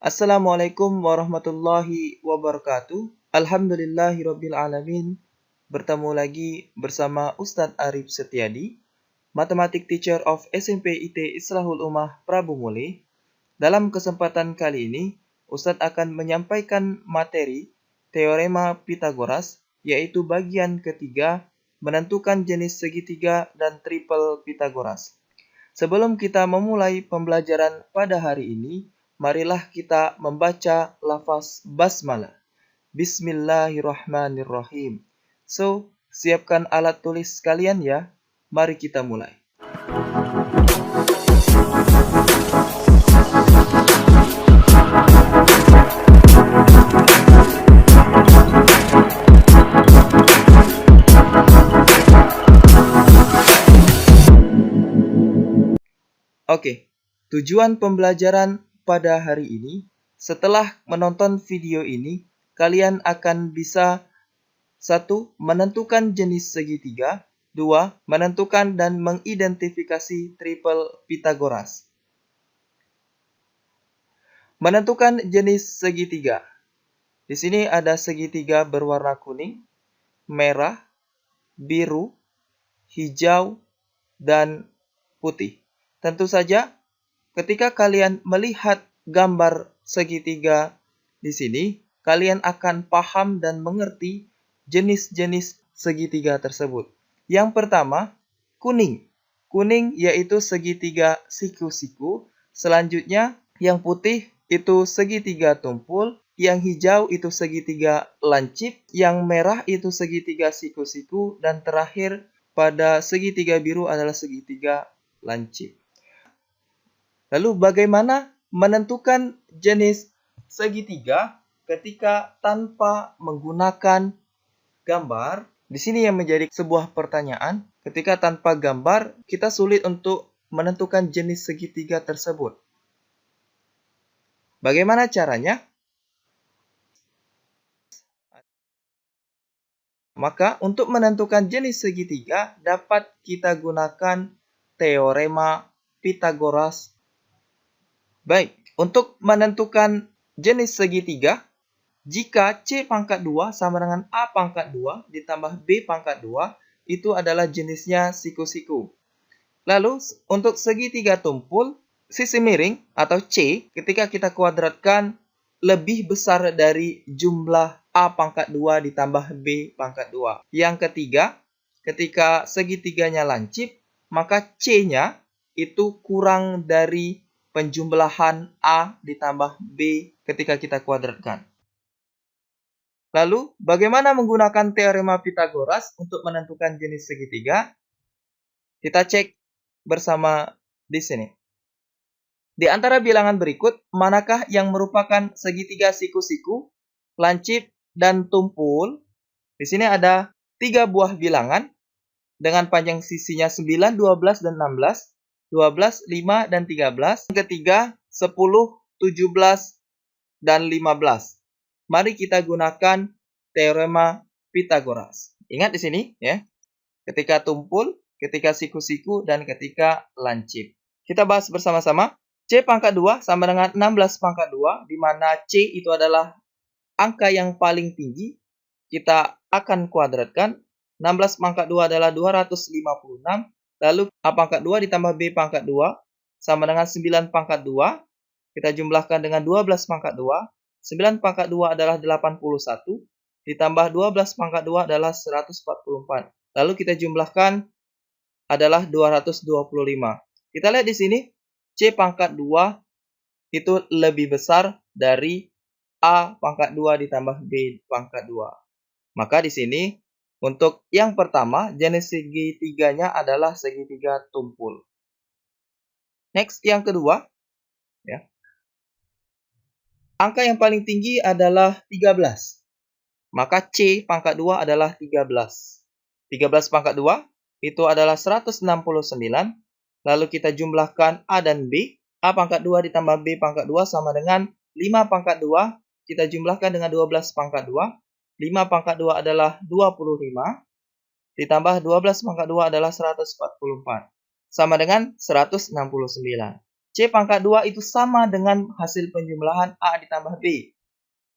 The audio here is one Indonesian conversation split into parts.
Assalamualaikum warahmatullahi wabarakatuh. Alhamdulillahirabbil alamin. Bertemu lagi bersama Ustadz Arif Setiadi, Matematik Teacher of SMP IT Islahul Ummah Prabu Muli. Dalam kesempatan kali ini, Ustadz akan menyampaikan materi Teorema Pitagoras, yaitu bagian ketiga, menentukan jenis segitiga dan triple Pitagoras. Sebelum kita memulai pembelajaran pada hari ini, marilah kita membaca lafaz basmalah. Bismillahirrahmanirrahim. So, siapkan alat tulis kalian ya. Mari kita mulai. Oke, tujuan pembelajaran pada hari ini, setelah menonton video ini, kalian akan bisa 1. Menentukan jenis segitiga, 2. Menentukan dan mengidentifikasi triple Pitagoras. Menentukan jenis segitiga. Di sini ada segitiga berwarna kuning, merah, biru, hijau, dan putih. Tentu saja, ketika kalian melihat gambar segitiga di sini, kalian akan paham dan mengerti jenis-jenis segitiga tersebut. Yang pertama, kuning. Kuning yaitu segitiga siku-siku. Selanjutnya, yang putih itu segitiga tumpul. Yang hijau itu segitiga lancip. Yang merah itu segitiga siku-siku. Dan terakhir, pada segitiga biru adalah segitiga lancip. Lalu bagaimana menentukan jenis segitiga ketika tanpa menggunakan gambar? Di sini yang menjadi sebuah pertanyaan. Ketika tanpa gambar, kita sulit untuk menentukan jenis segitiga tersebut. Bagaimana caranya? Maka untuk menentukan jenis segitiga dapat kita gunakan teorema Pitagoras. Baik, untuk menentukan jenis segitiga, jika C pangkat 2 sama dengan A pangkat 2 ditambah B pangkat 2, itu adalah jenisnya siku-siku. Lalu, untuk segitiga tumpul, sisi miring atau C, ketika kita kuadratkan, lebih besar dari jumlah A pangkat 2 ditambah B pangkat 2. Yang ketiga, ketika segitiganya lancip, maka C-nya itu kurang dari penjumlahan A ditambah B ketika kita kuadratkan. Lalu, bagaimana menggunakan teorema Pitagoras untuk menentukan jenis segitiga? Kita cek bersama di sini. Di antara bilangan berikut, manakah yang merupakan segitiga siku-siku, lancip, dan tumpul? Di sini ada 3 buah bilangan dengan panjang sisinya 9, 12, dan 16. 12, 5, dan 13. Yang ketiga, 10, 17, dan 15. Mari kita gunakan teorema Pitagoras. Ingat di sini ya. Ketika tumpul, ketika siku-siku, dan ketika lancip. Kita bahas bersama-sama. C pangkat 2 sama dengan 16 pangkat 2, di mana C itu adalah angka yang paling tinggi. Kita akan kuadratkan. 16 pangkat 2 adalah 256. Lalu A pangkat 2 ditambah B pangkat 2 sama dengan 9 pangkat 2. Kita jumlahkan dengan 12 pangkat 2. 9 pangkat 2 adalah 81. Ditambah 12 pangkat 2 adalah 144. Lalu kita jumlahkan adalah 225. Kita lihat di sini, C pangkat 2 itu lebih besar dari A pangkat 2 ditambah B pangkat 2. Maka di sini, untuk yang pertama, jenis segitiganya adalah segitiga tumpul. Next, yang kedua. Ya. Angka yang paling tinggi adalah 13. Maka C pangkat 2 adalah 13. 13 pangkat 2 itu adalah 169. Lalu kita jumlahkan A dan B. A pangkat 2 ditambah B pangkat 2 sama dengan 5 pangkat 2. Kita jumlahkan dengan 12 pangkat 2. 5 pangkat 2 adalah 25. Ditambah 12 pangkat 2 adalah 144. Sama dengan 169. C pangkat 2 itu sama dengan hasil penjumlahan A ditambah B.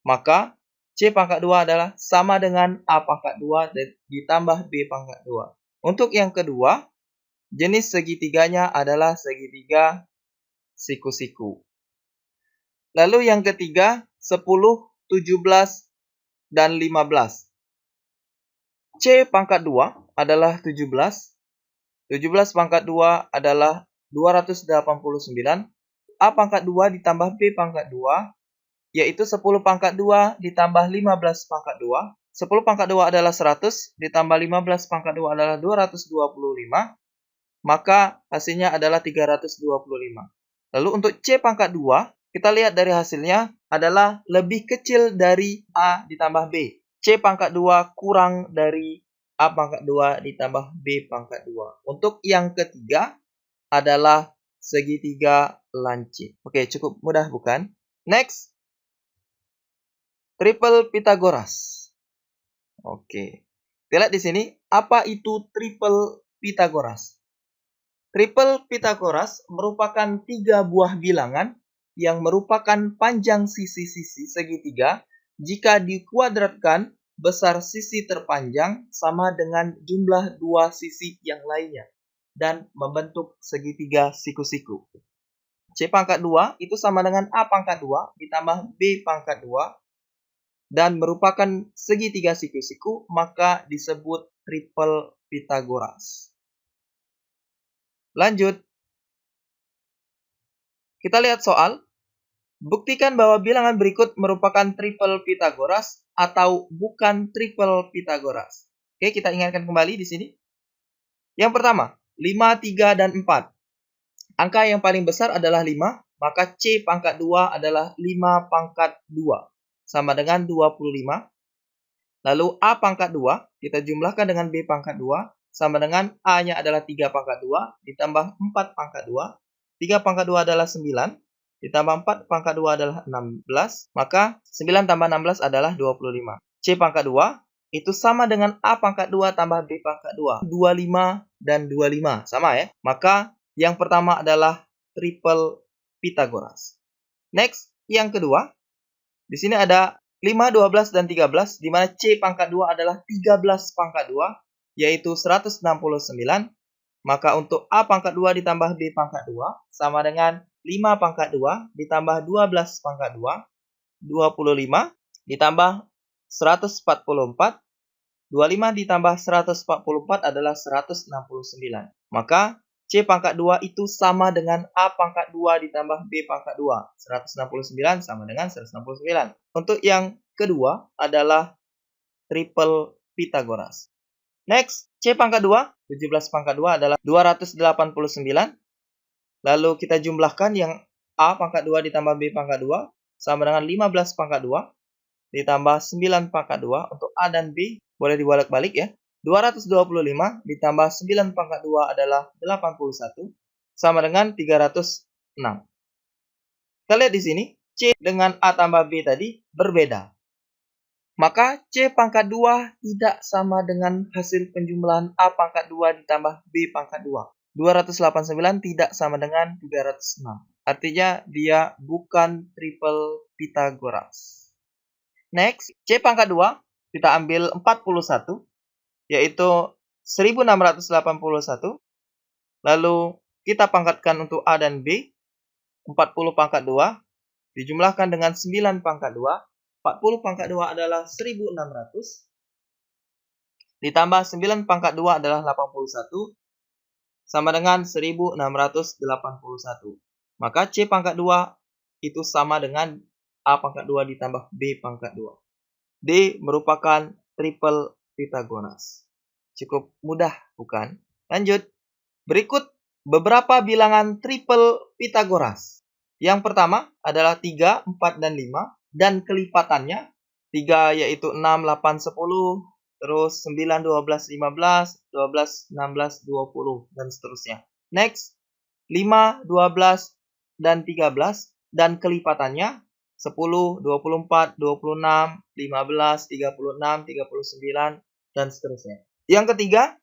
Maka C pangkat 2 adalah sama dengan A pangkat 2 ditambah B pangkat 2. Untuk yang kedua, jenis segitiganya adalah segitiga siku-siku. Lalu yang ketiga, 10, 17, dan 15. C pangkat 2 adalah 17. 17 pangkat 2 adalah 289. A pangkat 2 ditambah B pangkat 2, yaitu 10 pangkat 2 ditambah 15 pangkat 2. 10 pangkat 2 adalah 100, ditambah 15 pangkat 2 adalah 225. Maka hasilnya adalah 325. Lalu untuk C pangkat 2, kita lihat dari hasilnya adalah lebih kecil dari A ditambah B. C pangkat 2 kurang dari A pangkat 2 ditambah B pangkat 2. Untuk yang ketiga adalah segitiga lancip. Oke, cukup mudah bukan? Next. Triple Pythagoras. Oke. Kita lihat di sini, apa itu triple Pythagoras? Triple Pythagoras merupakan 3 buah bilangan yang merupakan panjang sisi-sisi segitiga jika dikuadratkan besar sisi terpanjang sama dengan jumlah 2 sisi yang lainnya dan membentuk segitiga siku-siku. C pangkat 2 itu sama dengan A pangkat 2 ditambah B pangkat 2 dan merupakan segitiga siku-siku, maka disebut triple Pythagoras. Lanjut. Kita lihat soal. Buktikan bahwa bilangan berikut merupakan triple Pythagoras atau bukan triple Pythagoras. Oke, kita ingatkan kembali di sini. Yang pertama, 5, 3, dan 4. Angka yang paling besar adalah 5, maka C pangkat 2 adalah 5 pangkat 2, sama dengan 25. Lalu A pangkat 2, kita jumlahkan dengan B pangkat 2, sama dengan A-nya adalah 3 pangkat 2, ditambah 4 pangkat 2. 3 pangkat 2 adalah 9. Ditambah 4 pangkat 2 adalah 16, maka 9 tambah 16 adalah 25. C pangkat 2 itu sama dengan A pangkat 2 tambah B pangkat 2. 25 dan 25, sama ya. Maka yang pertama adalah triple Pythagoras. Next, yang kedua. Di sini ada 5, 12, dan 13, di mana C pangkat 2 adalah 13 pangkat 2, yaitu 169. Maka untuk A pangkat 2 ditambah B pangkat 2, sama dengan 5 pangkat 2 ditambah 12 pangkat 2, 25, ditambah 144, 25 ditambah 144 adalah 169. Maka C pangkat 2 itu sama dengan A pangkat 2 ditambah B pangkat 2. 169 sama dengan 169. Untuk yang kedua adalah triple Pythagoras. Next, C pangkat 2, 17 pangkat 2 adalah 289. Lalu kita jumlahkan yang A pangkat 2 ditambah B pangkat 2 sama dengan 15 pangkat 2 ditambah 9 pangkat 2. Untuk A dan B boleh dibolak-balik ya. 225 ditambah 9 pangkat 2 adalah 81 sama dengan 306. Kita lihat di sini, C dengan A tambah B tadi berbeda. Maka C pangkat 2 tidak sama dengan hasil penjumlahan A pangkat 2 ditambah B pangkat 2. 289 tidak sama dengan 306. Artinya dia bukan triple Pythagoras. Next, C pangkat 2 kita ambil 41, yaitu 1681. Lalu kita pangkatkan untuk A dan B. 40 pangkat 2 dijumlahkan dengan 9 pangkat 2. 40 pangkat 2 adalah 1600. Ditambah 9 pangkat 2 adalah 81. Sama dengan 1681. Maka C pangkat 2 itu sama dengan A pangkat 2 ditambah B pangkat 2. D merupakan triple Pythagoras. Cukup mudah, bukan? Lanjut. Berikut beberapa bilangan triple Pythagoras. Yang pertama adalah 3, 4, dan 5. Dan kelipatannya. 3 yaitu 6, 8, 10. Terus 9, 12, 15, 12, 16, 20, dan seterusnya. Next, 5, 12, dan 13, dan kelipatannya 10, 24, 26, 15, 36, 39, dan seterusnya. Yang ketiga,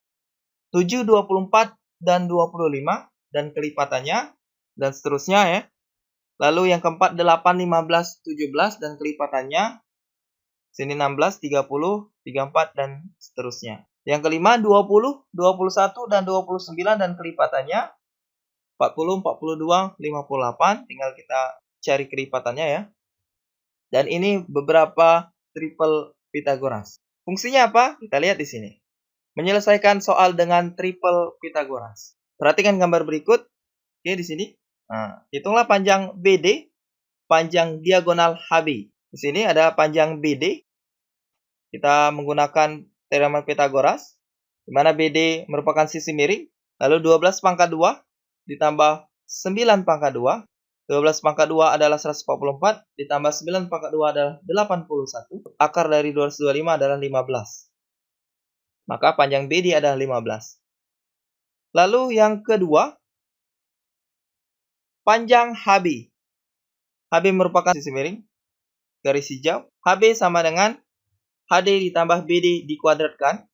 7, 24, dan 25, dan kelipatannya dan seterusnya ya. Lalu yang keempat 8, 15, 17 dan kelipatannya. Sini 16, 30, 34 dan seterusnya. Yang kelima 20, 21 dan 29 dan kelipatannya. 40, 42, 58. Tinggal kita cari kelipatannya ya. Dan ini beberapa triple Pythagoras. Fungsinya apa? Kita lihat di sini. Menyelesaikan soal dengan triple Pythagoras. Perhatikan gambar berikut. Oke, di sini. Nah, hitunglah panjang BD, panjang diagonal HB. Di sini ada panjang BD. Kita menggunakan teorema Pythagoras, di mana BD merupakan sisi miring. Lalu 12 pangkat 2 ditambah 9 pangkat 2. 12 pangkat 2 adalah 144, ditambah 9 pangkat 2 adalah 81. Akar dari 225 adalah 15. Maka panjang BD adalah 15. Lalu yang kedua, panjang HB. HB merupakan sisi miring, garis hijau. HB sama dengan HD ditambah BD dikuadratkan.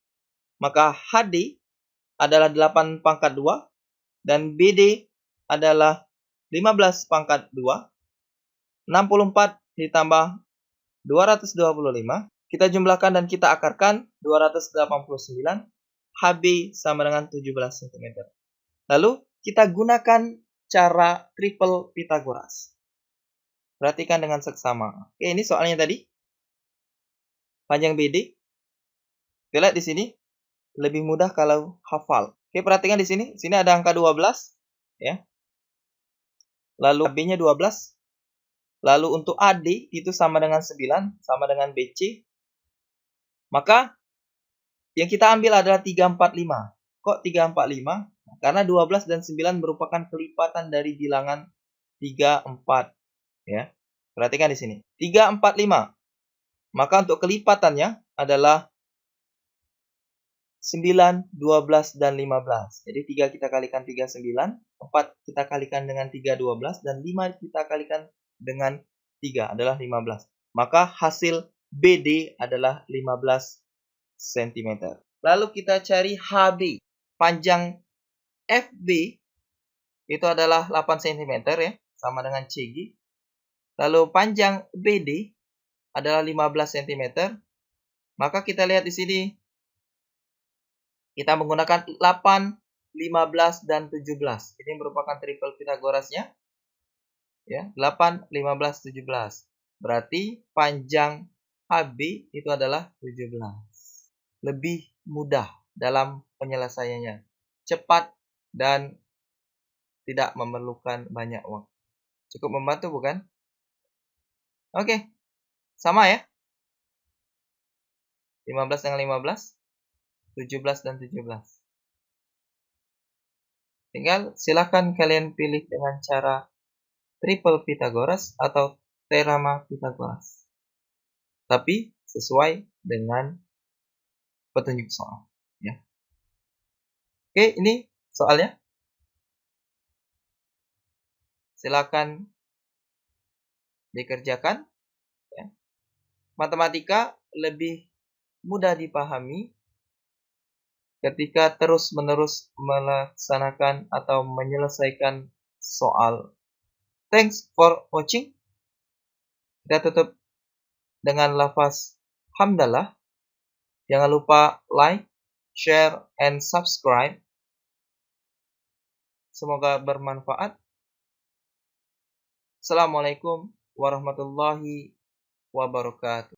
Maka HD adalah 8 pangkat 2, dan BD adalah 15 pangkat 2. 64 ditambah 225. Kita jumlahkan dan kita akarkan 289. HB sama dengan 17 cm. Lalu kita gunakan cara triple Pythagoras. Perhatikan dengan seksama. Oke, ini soalnya tadi. Panjang BD. Kita lihat di sini. Lebih mudah kalau hafal. Oke, perhatikan di sini. Sini ada angka 12. Ya. Lalu AB-nya 12. Lalu untuk AD itu sama dengan 9. Sama dengan BC. Maka yang kita ambil adalah 345. Kok 345? Karena 12 dan 9 merupakan kelipatan dari bilangan 3, 4. Ya. Perhatikan di sini. 345. Maka untuk kelipatannya adalah 9, 12, dan 15. Jadi 3 kita kalikan 3, 9. 4 kita kalikan dengan 3, 12. Dan 5 kita kalikan dengan 3 adalah 15. Maka hasil BD adalah 15 cm. Lalu kita cari HB. Panjang FB itu adalah 8 cm ya. Sama dengan CG. Lalu panjang BD adalah 15 cm. Maka kita lihat di sini. Kita menggunakan 8, 15, dan 17. Ini merupakan triple Pythagorasnya. Ya, 8, 15, 17. Berarti panjang HB itu adalah 17. Lebih mudah dalam penyelesaiannya. Cepat dan tidak memerlukan banyak waktu. Cukup membantu bukan? Oke. Sama ya. 15 dengan 15. 17 dan 17. Tinggal silakan kalian pilih dengan cara triple Pythagoras atau teorema Pythagoras. Tapi sesuai dengan petunjuk soal. Ya. Oke, ini soalnya. Silakan dikerjakan. Ya. Matematika lebih mudah dipahami ketika terus-menerus melaksanakan atau menyelesaikan soal. Thanks for watching. Kita tutup dengan lafaz hamdalah. Jangan lupa like, share, and subscribe. Semoga bermanfaat. Assalamualaikum warahmatullahi wabarakatuh.